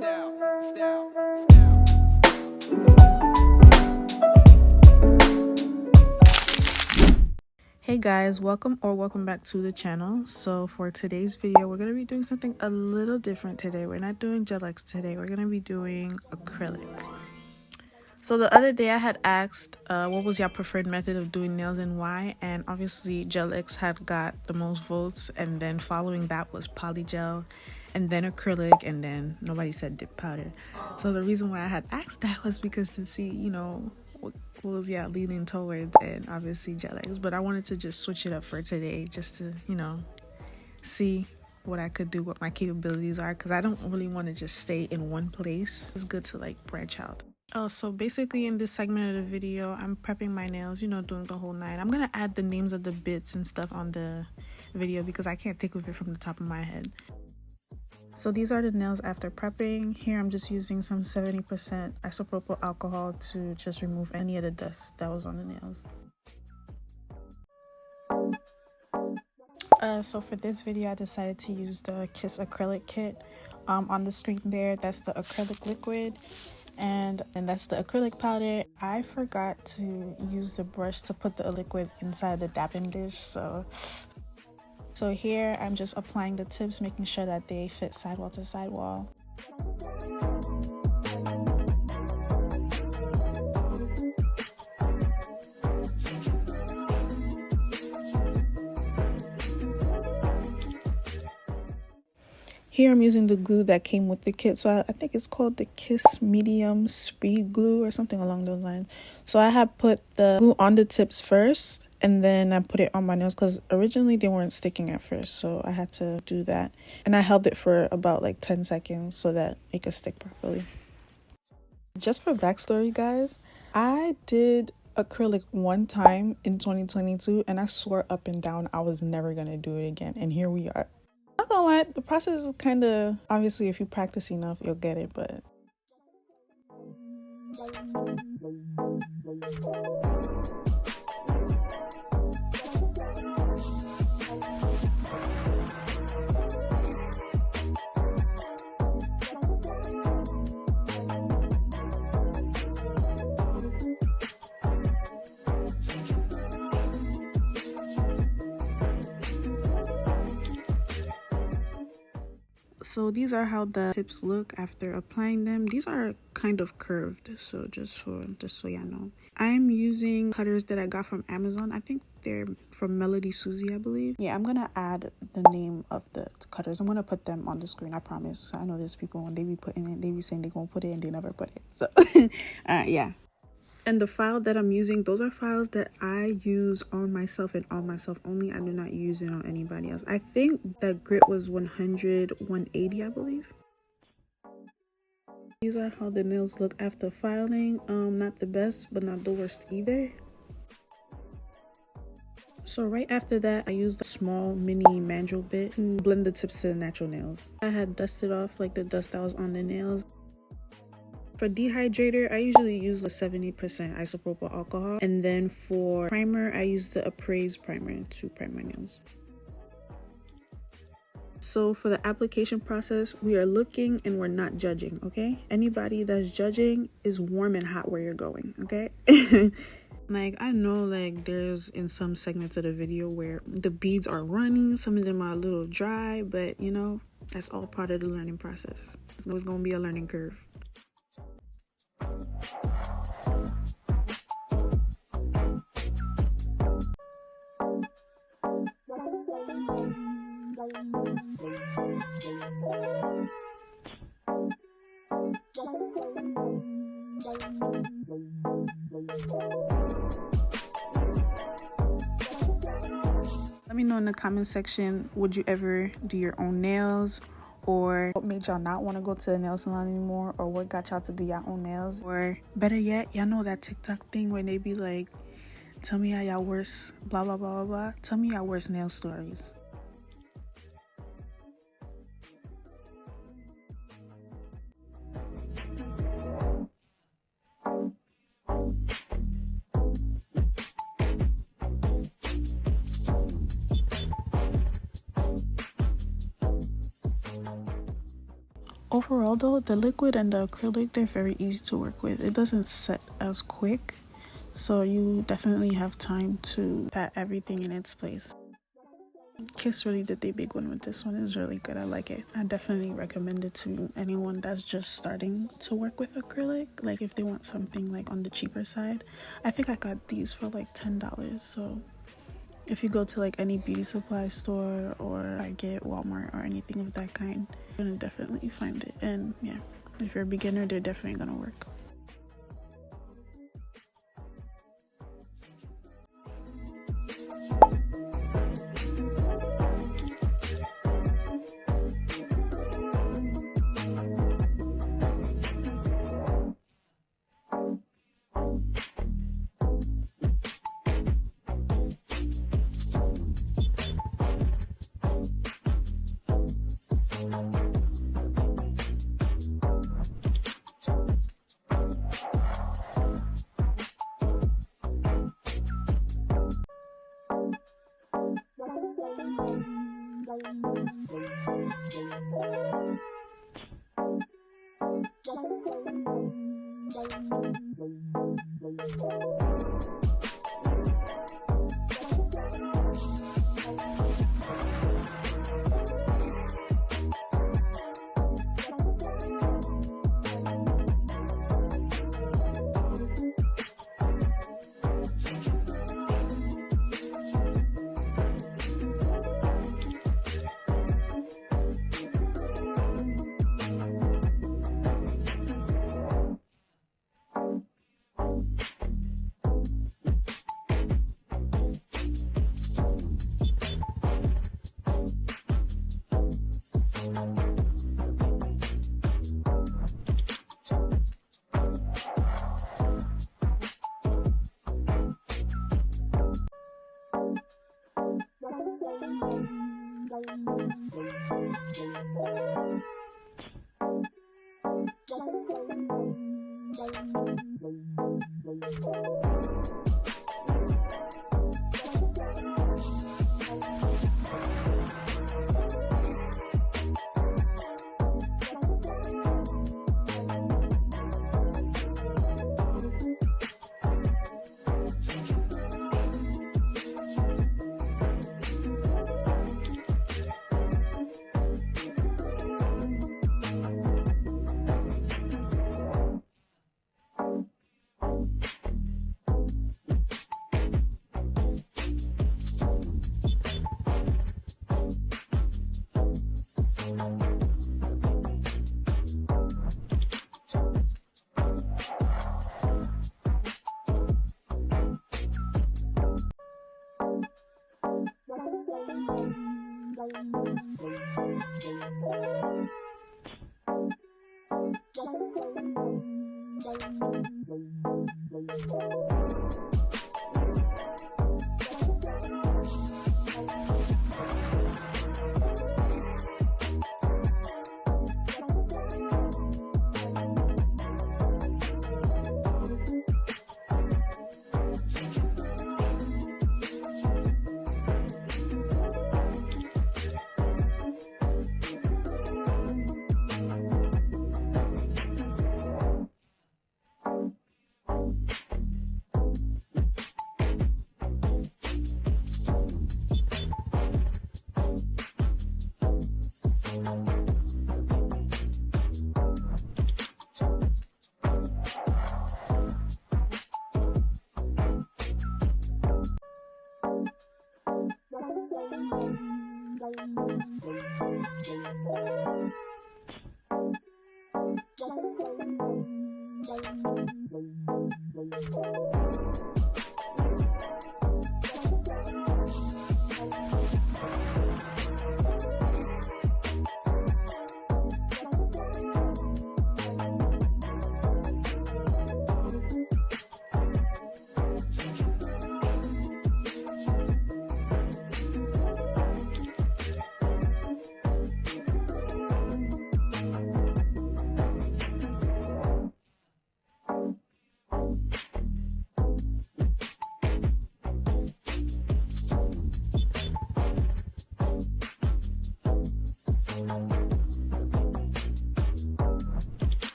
Hey guys, welcome back to the channel. So for today's video, we're going to be doing something a little different today. We're not doing gel X today. We're going to be doing acrylic. So the other day I had asked what was your preferred method of doing nails and why, and obviously gel X had got the most votes, and then following that was polygel, and then acrylic, and then nobody said dip powder. So the reason why I had asked that was because to see, you know, what was leaning towards, and obviously gel X, but I wanted to just switch it up for today just to, you know, see what I could do, what my capabilities are, because I don't really want to just stay in one place. It's good to like branch out. Oh, so basically in this segment of the video, I'm prepping my nails, you know, doing the whole nine. I'm gonna add the names of the bits and stuff on the video because I can't think of it from the top of my head. So these are the nails after prepping. Here I'm just using some 70% isopropyl alcohol to just remove any of the dust that was on the nails. So for this video, I decided to use the Kiss Acrylic Kit. On the screen there, that's the acrylic liquid, and that's the acrylic powder. I forgot to use the brush to put the liquid inside the dapping dish, so here I'm just applying the tips, making sure that they fit sidewall to sidewall. Here I'm using the glue that came with the kit, so I think it's called the Kiss Medium Speed Glue or something along those lines. So I had put the glue on the tips first, and then I put it on my nails because originally they weren't sticking at first, so I had to do that. And I held it for about like 10 seconds so that it could stick properly. Just for backstory, guys, I did acrylic one time in 2022 and I swore up and down I was never gonna do it again, and here we are. Not gonna lie, the process is kind of, obviously if you practice enough you'll get it, but so these are how the tips look after applying them. These are kind of curved, so just so y'all know. I'm using cutters that I got from Amazon. I think they're from Melody Susie, I believe. Yeah, I'm gonna add the name of the cutters. I'm gonna put them on the screen, I promise. I know there's people when they be putting it, they be saying they're gonna put it and they never put it. So yeah. And the file that I'm using, those are files that I use on myself and on myself only. I do not use it on anybody else. I think that grit was 100, 180, I believe. These are how the nails look after filing. Not the best, but not the worst either. So right after that, I used a small mini mandrel bit to blend the tips to the natural nails. I had dusted off like the dust that was on the nails. For dehydrator, I usually use the 70% isopropyl alcohol, and then for primer, I use the Appraise primer to prime my nails. So for the application process, we are looking and we're not judging, okay? Anybody that's judging is warm and hot where you're going, okay? Like, I know like there's in some segments of the video where the beads are running, some of them are a little dry, but you know, that's all part of the learning process. It's gonna be a learning curve. Let me know in the comment section, would you ever do your own nails? Or what made y'all not want to go to the nail salon anymore? Or what got y'all to do your own nails? Or better yet, y'all know that TikTok thing where they be like, tell me how y'all worst blah blah blah blah blah. Tell me y'all worst nail stories. overall though, the liquid and the acrylic, they're very easy to work with. It doesn't set as quick, so you definitely have time to pat everything in its place. Kiss really did the big one with this one. It's really good. I like it. I definitely recommend it to anyone that's just starting to work with acrylic, like if they want something like on the cheaper side. I think I got these for like $10, so if you go to like any beauty supply store or Target, Walmart, or anything of that kind, you're gonna definitely find it. And yeah, if you're a beginner, they're definitely gonna work.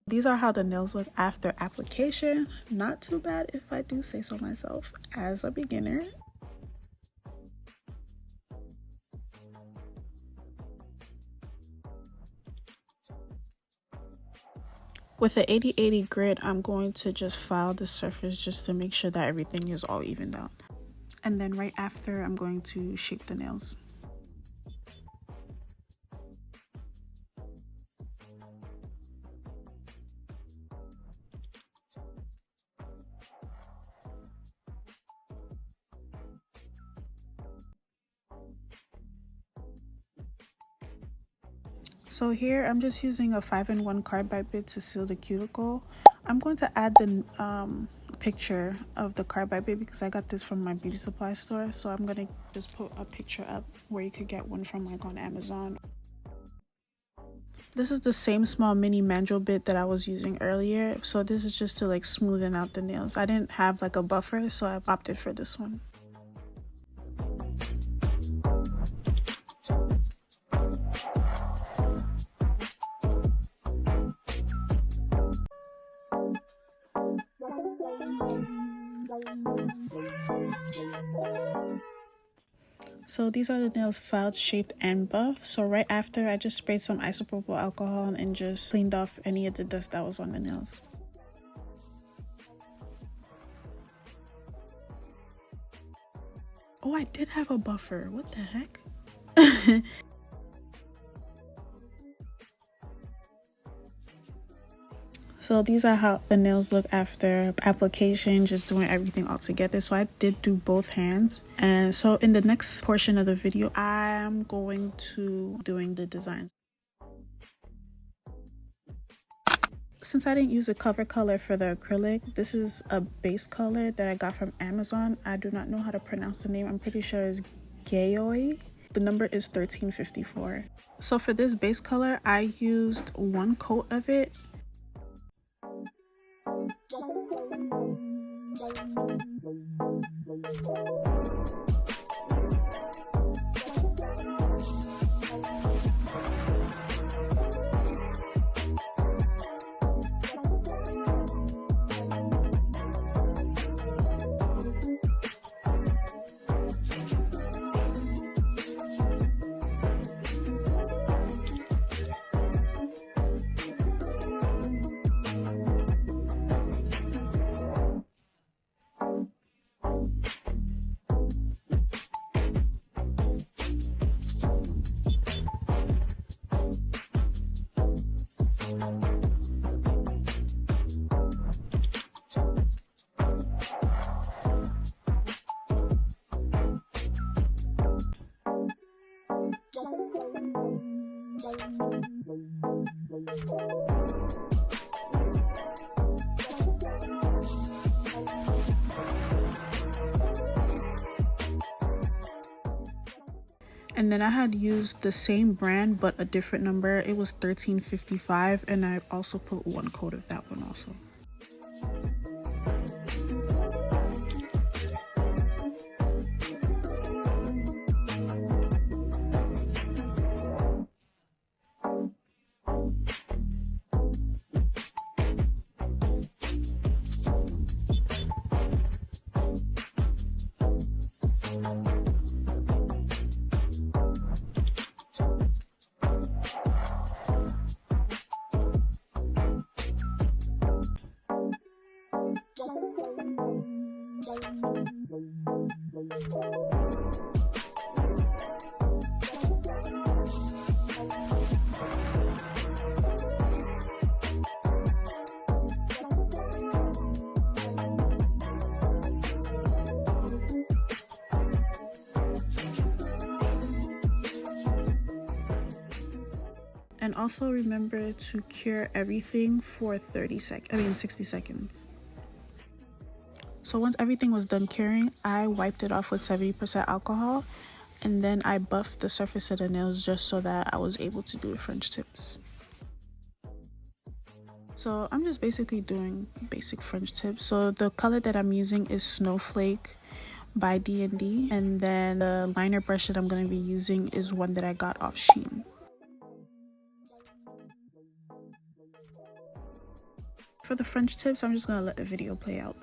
These are how the nails look after application. Not too bad if I do say so myself as a beginner. With the 80/80 grit, I'm going to just file the surface just to make sure that everything is all evened out. And then right after, I'm going to shape the nails. So here I'm just using a 5-in-1 carbide bit to seal the cuticle. I'm going to add the picture of the carbide bit because I got this from my beauty supply store. So I'm going to just put a picture up where you could get one from like on Amazon. This is the same small mini mandrel bit that I was using earlier. So this is just to like smoothen out the nails. I didn't have like a buffer, so I opted for this one. So these are the nails filed, shaped, and buffed. So right after, I just sprayed some isopropyl alcohol and just cleaned off any of the dust that was on the nails. Oh, I did have a buffer. What the heck? So these are how the nails look after application, just doing everything all together. So I did do both hands. And so in the next portion of the video, I'm going to doing the designs. Since I didn't use a cover color for the acrylic, this is a base color that I got from Amazon. I do not know how to pronounce the name. I'm pretty sure it's Gayoi. The number is 1354. So for this base color, I used 1 coat of it. And then I had used the same brand but a different number. It was 1355, and I also put 1 coat of that one also. And also remember to cure everything for 60 seconds. So once everything was done curing, I wiped it off with 70% alcohol, and then I buffed the surface of the nails just so that I was able to do the French tips. So I'm just basically doing basic French tips. So the color that I'm using is Snowflake by D&D, and then the liner brush that I'm going to be using is one that I got off Shein. For the French tips, I'm just going to let the video play out.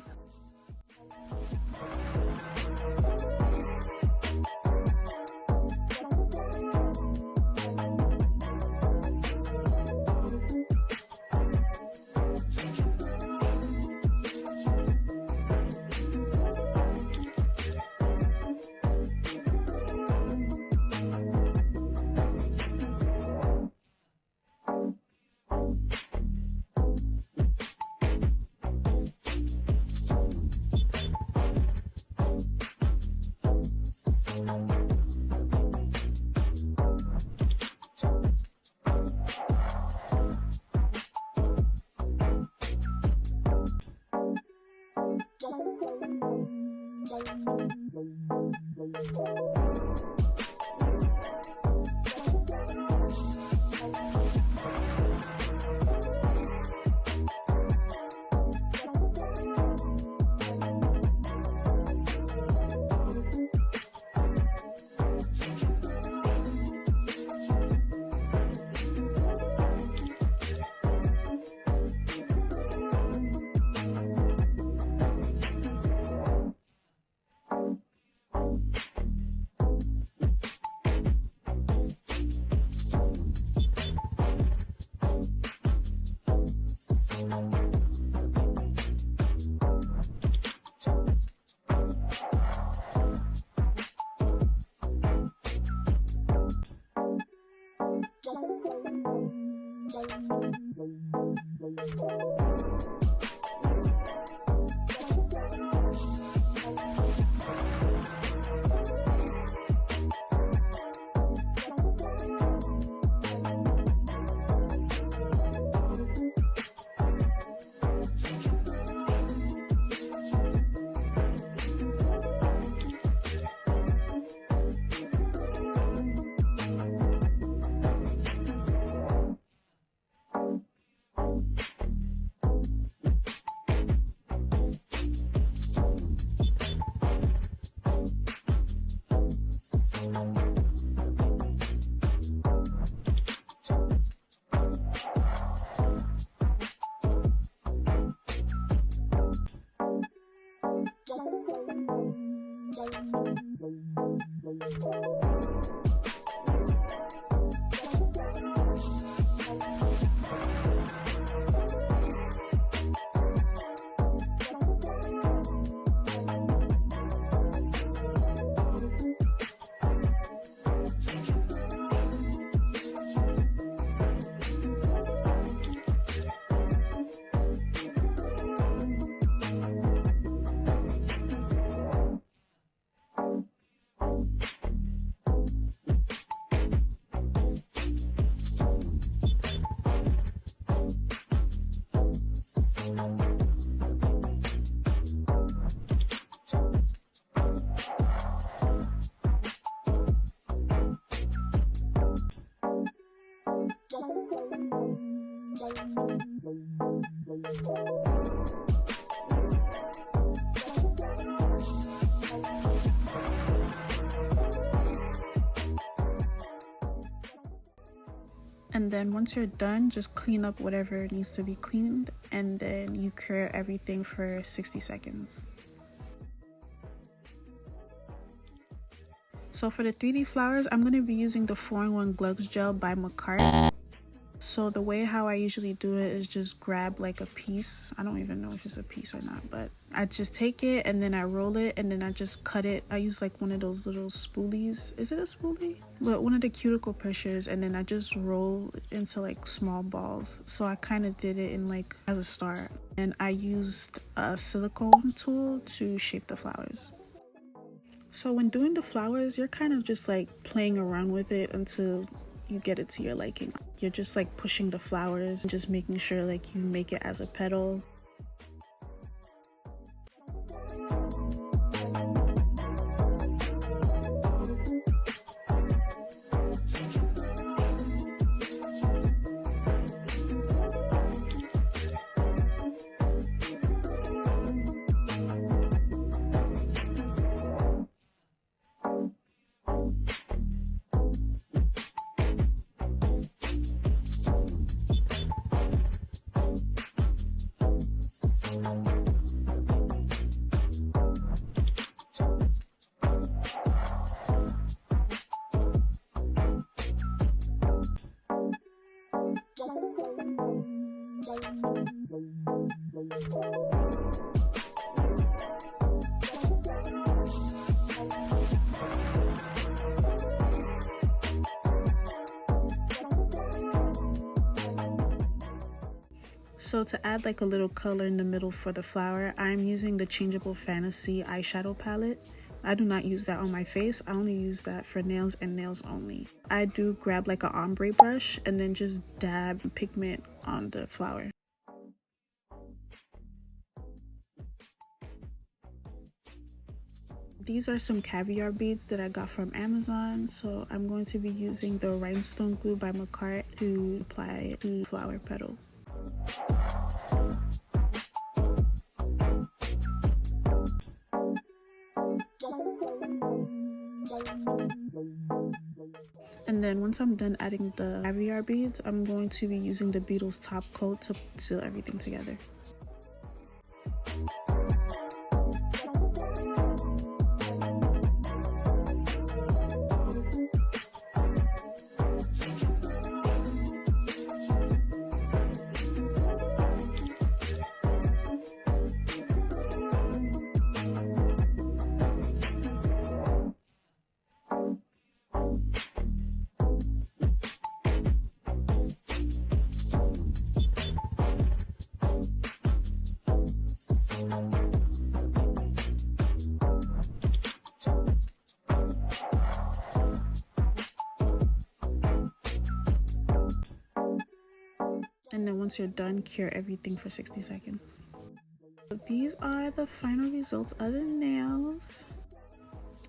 And then once you're done, just clean up whatever needs to be cleaned, and then you cure everything for 60 seconds. So for the 3D flowers, I'm going to be using the 4-in-1 Glugs Gel by Macart. So the way how I usually do it is just grab like a piece. I don't even know if it's a piece or not, but I just take it and then I roll it and then I just cut it. I use like one of those little spoolies. Is it a spoolie? But one of the cuticle pushers, and then I just roll into like small balls. So I kind of did it in like as a start. And I used a silicone tool to shape the flowers. So when doing the flowers, you're kind of just like playing around with it until you get it to your liking. You're just like pushing the flowers, just making sure like you make it as a petal. So to add like a little color in the middle for the flower, I'm using the Changeable Fantasy eyeshadow palette. I do not use that on my face. I only use that for nails and nails only. I do grab like an ombre brush and then just dab pigment on the flower. These are some caviar beads that I got from Amazon. So I'm going to be using the rhinestone glue by Macart to apply it to the flower petal. And then once I'm done adding the caviar beads, I'm going to be using the Beetles top coat to seal everything together. And then once you're done, cure everything for 60 seconds. So these are the final results of the nails.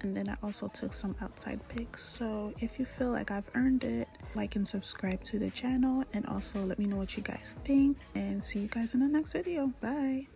And then I also took some outside pics. So if you feel like I've earned it, like and subscribe to the channel. And also let me know what you guys think. And see you guys in the next video. Bye.